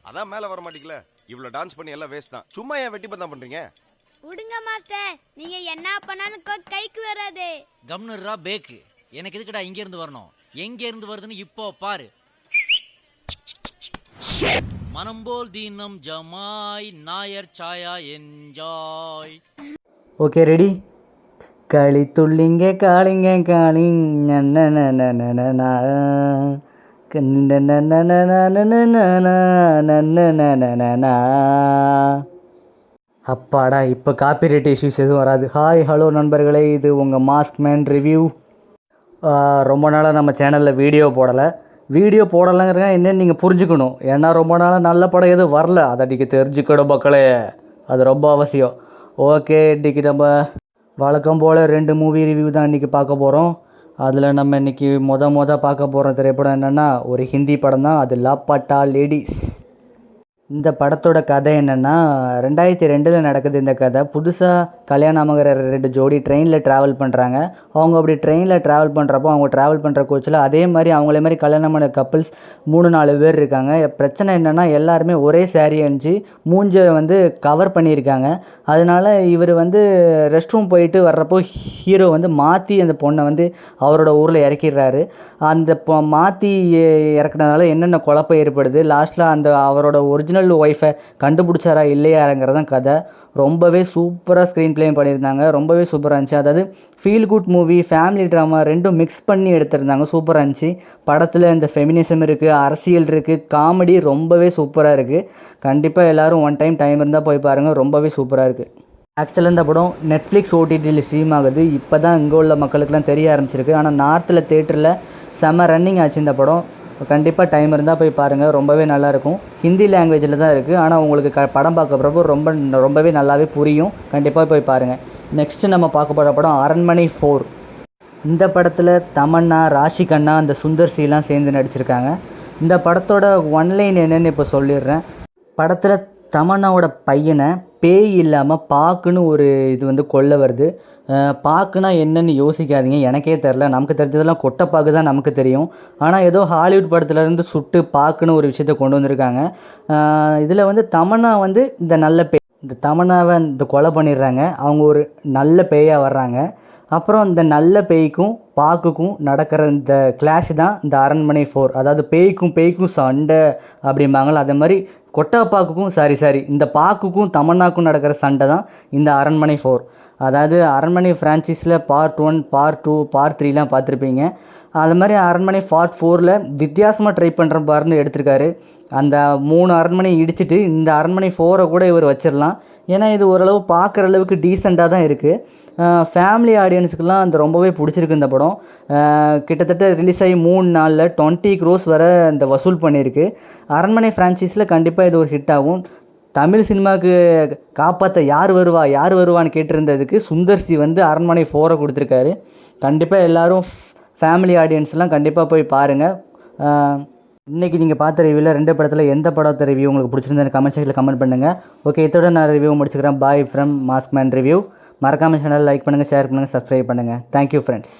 அதான் மேல வர மாட்டீங்களா? இவ்வளவு டான்ஸ் பண்ணி எல்லாம் வேஸ்ட் தான். சும்மா ஏன் வெட்டி பந்தா பண்றீங்க? விடுங்க மாஸ்டர், நீங்க என்ன பண்ணாலும் கைக்கு வராது. கம்னர்ரா பேக்கு. எனக்கு எதுக்குடா இங்க இருந்து வரணும்? எங்க இருந்து வருதுன்னு இப்போ பாரு. மனம்போல் தீனம் ஜமாய் நாயர் சாயா என்ஜாய். Okay ready? களி துள்ளிங்க காளிங்க காளிங்க அப்பாடா, இப்போ காப்பிரைட் இஷ்யூஸ் எதுவும் வராது. ஹாய் ஹலோ நண்பர்களே, இது உங்கள் மாஸ்க் மேன் ரிவ்யூ. ரொம்ப நாளாக நம்ம சேனலில் வீடியோ போடலைங்கிறங்க என்னென்னு நீங்கள் புரிஞ்சுக்கணும். ஏன்னா ரொம்ப நாளாக நல்ல படம் எதுவும் வரல, அதை நீங்கள் தெரிஞ்சுக்கணும் மக்களே, அது ரொம்ப அவசியம். ஓகே, இன்றைக்கி நம்ம வழக்கம் போல் 2 மூவி ரிவ்யூ தான் இன்றைக்கி பார்க்க போகிறோம். அதில் நம்ம இன்றைக்கி பார்க்க போகிற திரைப்படம் என்னென்னா ஒரு ஹிந்தி படம் தான், அது லாப்பாட்டா லேடிஸ். இந்த படத்தோட கதை என்னென்னா 2002 நடக்குது இந்த கதை. புதுசாக கல்யாணம் ஆகிற 2 ஜோடி ட்ரெயினில் ட்ராவல் பண்ணுறாங்க. அவங்க அப்படி ட்ரெயினில் ட்ராவல் பண்ணுறப்போ அவங்க ட்ராவல் பண்ணுற கோச்சில் அதே மாதிரி அவங்களே மாதிரி கல்யாணமான கப்பிள்ஸ் 3-4 பேர் இருக்காங்க. பிரச்சனை என்னென்னா எல்லாருமே ஒரே சாரீ அணிஞ்சு மூஞ்சை கவர் பண்ணியிருக்காங்க. அதனால் இவர் ரெஸ்ட் ரூம் போயிட்டு வர்றப்போ ஹீரோ மாற்றி அந்த பொண்ணை அவரோட ஊரில் இறக்கிடுறாரு. அந்த மாற்றி இறக்குனதுனால என்னென்ன குழப்பம் ஏற்படுது, லாஸ்ட்டில் அந்த அவரோட ஒரிஜினல் ஒய்ஃபை கண்டுபிடிச்சாரா இல்லையாங்கிறதான் கதை. ரொம்பவே சூப்பராக ஸ்க்ரீன் ப்ளே பண்ணியிருந்தாங்க, ரொம்பவே சூப்பராக இருந்துச்சு. அதாவது feel good movie, family drama ரெண்டும் மிக்ஸ் பண்ணி எடுத்திருந்தாங்க, சூப்பராக இருந்துச்சு. படத்தில் இந்த ஃபெமினிசம் இருக்குது, அரசியல் இருக்குது, காமெடி ரொம்பவே சூப்பராக இருக்குது. கண்டிப்பாக எல்லோரும் ஒன் டைம் இருந்தால் போய் பாருங்கள், ரொம்பவே சூப்பராக இருக்குது. ஆக்சுவலாக இந்த படம் நெட்ஃப்ளிக்ஸ் ஓடிடியில் ஸ்ட்ரீம் ஆகுது. இப்போ தான் இங்கே உள்ள மக்களுக்கெல்லாம் தெரிய ஆரம்பிச்சிருக்கு. ஆனால் நார்த்தில் தேட்டரில் செம்ம ரன்னிங் ஆச்சு இந்த படம். கண்டிப்பாக டைம் இருந்தால் போய் பாருங்கள், ரொம்பவே நல்லாயிருக்கும். ஹிந்தி லாங்குவேஜில் தான் இருக்குது, ஆனால் உங்களுக்கு படம் பார்க்குறப்போ ரொம்பவே நல்லாவே புரியும். கண்டிப்பாக போய் பாருங்கள். நெக்ஸ்ட்டு நம்ம பார்க்க போகிற படம் அரண்மனை 4. இந்த படத்தில் தமன்னா, ராஷி கண்ணா, அந்த சுந்தர் சிலாம் சேர்ந்து நடிச்சிருக்காங்க. இந்த படத்தோட ஒன்லைன் என்னென்னு இப்போ சொல்லிடுறேன். படத்தில் தமன்னாவோட பையனை பேய் இல்லாமல் பாக்குன்னு ஒரு இது கொல்ல வருது. பாக்குனா என்னென்னு யோசிக்காதீங்க, எனக்கே தெரில. நமக்கு தெரிஞ்சதெல்லாம் கொட்டைப்பாக்கு தான் நமக்கு தெரியும். ஆனால் ஏதோ ஹாலிவுட் படத்துலேருந்து சுட்டு பாக்குன்னு ஒரு விஷயத்த கொண்டு வந்திருக்காங்க. இதில் தமன்னா இந்த நல்ல பேய், இந்த தமன்னாவை இந்த கொலை பண்ணிடுறாங்க. அவங்க ஒரு நல்ல பேயாக வர்றாங்க. அப்புறம் இந்த நல்ல பேய்க்கும் பாக்குக்கும் நடக்கிற இந்த கிளாஷ் தான் இந்த அரண்மனை 4. அதாவது பேய்க்கும் சண்டை அப்படிம்பாங்களா, அதே மாதிரி கொட்டாப்பாக்குக்கும் இந்த பாக்குக்கும் தமன்னாக்கும் நடக்கிற சண்டை தான் இந்த அரண்மனை 4. அதாவது அரண்மனை ஃப்ரான்ச்சைஸில் பார்ட் 1, பார்ட் 2, பார்ட் 3லாம் பார்த்துருப்பீங்க. அது மாதிரி அரண்மனை பார்ட் 4ல் வித்தியாசமாக ட்ரை பண்ணுற பாருன்னு எடுத்திருக்காரு. அந்த 3 அரண்மனை இடிச்சிட்டு இந்த அரண்மனை 4 கூட இவர் வச்சிடலாம். ஏன்னா இது ஓரளவு பார்க்குற அளவுக்கு டீசெண்டாக தான் இருக்குது. ஃபேமிலி ஆடியன்ஸுக்கெல்லாம் அந்த ரொம்பவே பிடிச்சிருக்கு இந்த படம். கிட்டத்தட்ட ரிலீஸ் ஆகி 3 நாளில் 20 crores வரை இந்த வசூல் பண்ணியிருக்கு. அரண்மனை ஃப்ரான்ச்சைஸில் கண்டிப்பாக இது ஒரு ஹிட் ஆகும். தமிழ் சினிமாவுக்கு காப்பாற்ற யார் வருவான்னு கேட்டிருந்ததுக்கு சுந்தர் சி அரண்மனை 4 கொடுத்துருக்காரு. கண்டிப்பாக எல்லோரும் ஃபேமிலி ஆடியன்ஸ்லாம் கண்டிப்பாக போய் பாருங்கள். இன்றைக்கி நீங்கள் பார்த்த ரிவ்யூவில் 2 படத்தில் எந்த படத்தை ரிவ்யூ உங்களுக்கு பிடிச்சிருந்தேன்னு கமெண்ட் செக்ஷனில் கமெண்ட் பண்ணுங்கள். ஓகே, இதோட நான் ரிவ்யூ முடிச்சுக்கிறேன். Bye from mask man review. மறக்காமல் சேனல் லைக் பண்ணுங்கள், ஷேர் பண்ணுங்கள், சப்ஸ்கிரைப் பண்ணுங்கள். Thank you friends.